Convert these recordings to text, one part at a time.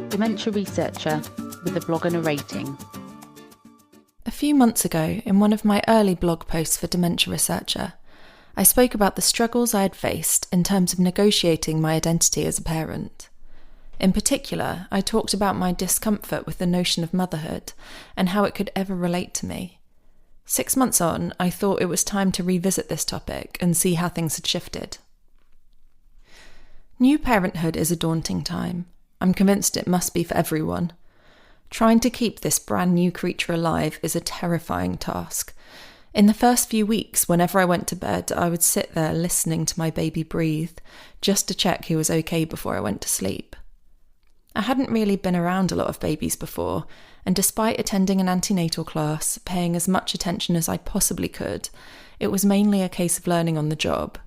dementia researcher with a blog and a rating. A few months ago, in one of my early blog posts for Dementia Researcher, I spoke about the struggles I had faced in terms of negotiating my identity as a parent. In particular, I talked about my discomfort with the notion of motherhood and how it could ever relate to me. 6 months on, I thought it was time to revisit this topic and see how things had shifted. New parenthood is a daunting time. I'm convinced it must be for everyone. Trying to keep this brand new creature alive is a terrifying task. In the first few weeks, whenever I went to bed, I would sit there listening to my baby breathe, just to check he was okay before I went to sleep. I hadn't really been around a lot of babies before, and despite attending an antenatal class, paying as much attention as I possibly could, it was mainly a case of learning on the job.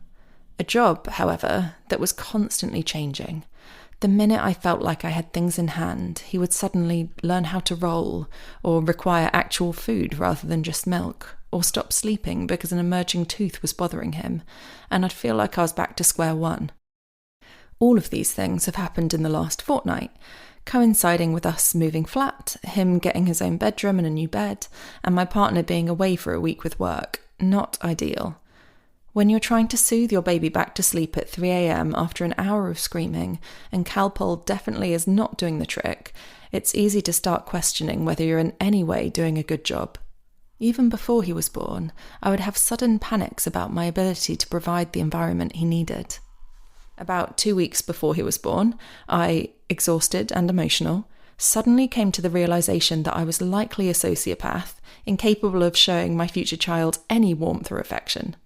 A job, however, that was constantly changing. The minute I felt like I had things in hand, he would suddenly learn how to roll, or require actual food rather than just milk, or stop sleeping because an emerging tooth was bothering him, and I'd feel like I was back to square one. All of these things have happened in the last fortnight, coinciding with us moving flat, him getting his own bedroom and a new bed, and my partner being away for a week with work. Not ideal. When you're trying to soothe your baby back to sleep at 3 a.m. after an hour of screaming, and Calpol definitely is not doing the trick, it's easy to start questioning whether you're in any way doing a good job. Even before he was born, I would have sudden panics about my ability to provide the environment he needed. About 2 weeks before he was born, I, exhausted and emotional, suddenly came to the realization that I was likely a sociopath, incapable of showing my future child any warmth or affection.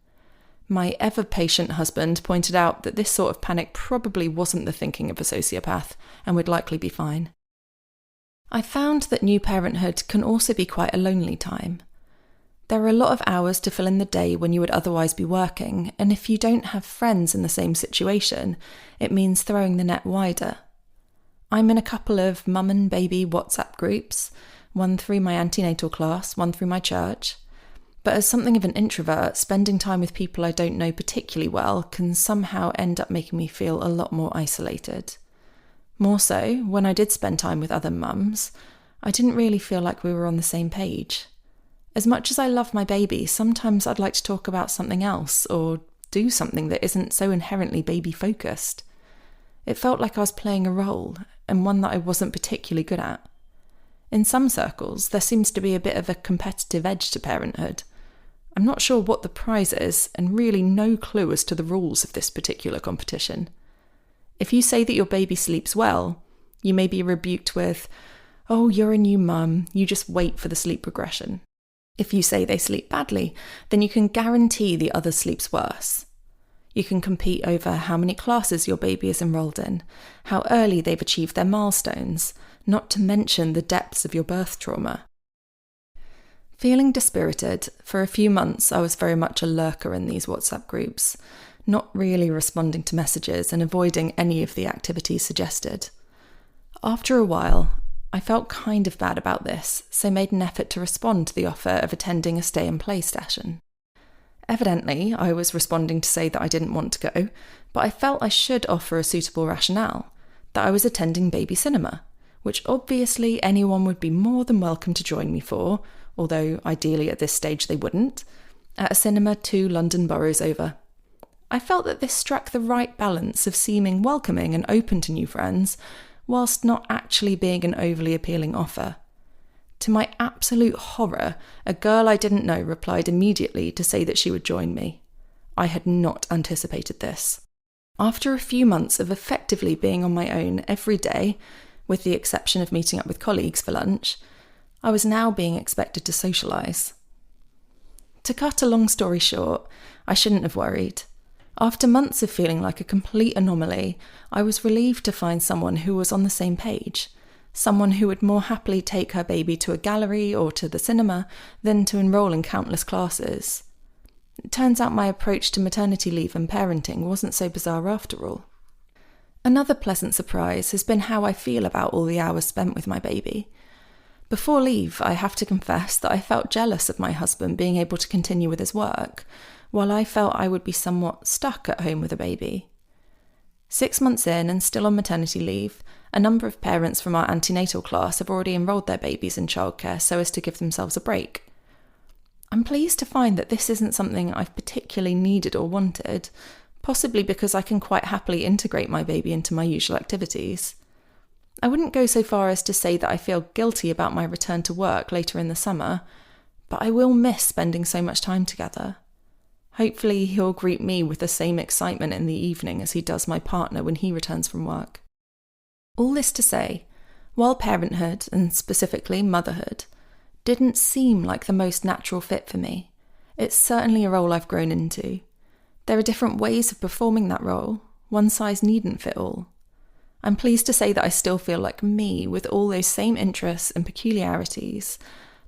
My ever-patient husband pointed out that this sort of panic probably wasn't the thinking of a sociopath and would likely be fine. I found that new parenthood can also be quite a lonely time. There are a lot of hours to fill in the day when you would otherwise be working, and if you don't have friends in the same situation, it means throwing the net wider. I'm in a couple of mum and baby WhatsApp groups, one through my antenatal class, one through my church. But as something of an introvert, spending time with people I don't know particularly well can somehow end up making me feel a lot more isolated. More so, when I did spend time with other mums, I didn't really feel like we were on the same page. As much as I love my baby, sometimes I'd like to talk about something else or do something that isn't so inherently baby-focused. It felt like I was playing a role, and one that I wasn't particularly good at. In some circles, there seems to be a bit of a competitive edge to parenthood. I'm not sure what the prize is, and really no clue as to the rules of this particular competition. If you say that your baby sleeps well, you may be rebuked with, "Oh, you're a new mum, you just wait for the sleep regression." If you say they sleep badly, then you can guarantee the other sleeps worse. You can compete over how many classes your baby is enrolled in, how early they've achieved their milestones, not to mention the depths of your birth trauma. Feeling dispirited, for a few months I was very much a lurker in these WhatsApp groups, not really responding to messages and avoiding any of the activities suggested. After a while, I felt kind of bad about this, so made an effort to respond to the offer of attending a stay-and-play session. Evidently, I was responding to say that I didn't want to go, but I felt I should offer a suitable rationale, that I was attending baby cinema, which obviously anyone would be more than welcome to join me for, although ideally at this stage they wouldn't, at a cinema 2 London boroughs over. I felt that this struck the right balance of seeming welcoming and open to new friends, whilst not actually being an overly appealing offer. To my absolute horror, a girl I didn't know replied immediately to say that she would join me. I had not anticipated this. After a few months of effectively being on my own every day, with the exception of meeting up with colleagues for lunch, I was now being expected to socialise. To cut a long story short, I shouldn't have worried. After months of feeling like a complete anomaly, I was relieved to find someone who was on the same page, someone who would more happily take her baby to a gallery or to the cinema than to enrol in countless classes. It turns out my approach to maternity leave and parenting wasn't so bizarre after all. Another pleasant surprise has been how I feel about all the hours spent with my baby. Before leave, I have to confess that I felt jealous of my husband being able to continue with his work, while I felt I would be somewhat stuck at home with a baby. 6 months in and still on maternity leave, A number of parents from our antenatal class have already enrolled their babies in childcare so as to give themselves a break. I'm pleased to find that this isn't something I've particularly needed or wanted, possibly because I can quite happily integrate my baby into my usual activities. I wouldn't go so far as to say that I feel guilty about my return to work later in the summer, but I will miss spending so much time together. Hopefully he'll greet me with the same excitement in the evening as he does my partner when he returns from work. All this to say, while parenthood, and specifically motherhood, didn't seem like the most natural fit for me, it's certainly a role I've grown into. There are different ways of performing that role. One size needn't fit all. I'm pleased to say that I still feel like me with all those same interests and peculiarities,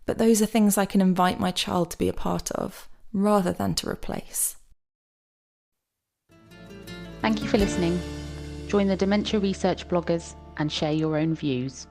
but those are things I can invite my child to be a part of, rather than to replace. Thank you for listening. Join the Dementia Research bloggers and share your own views.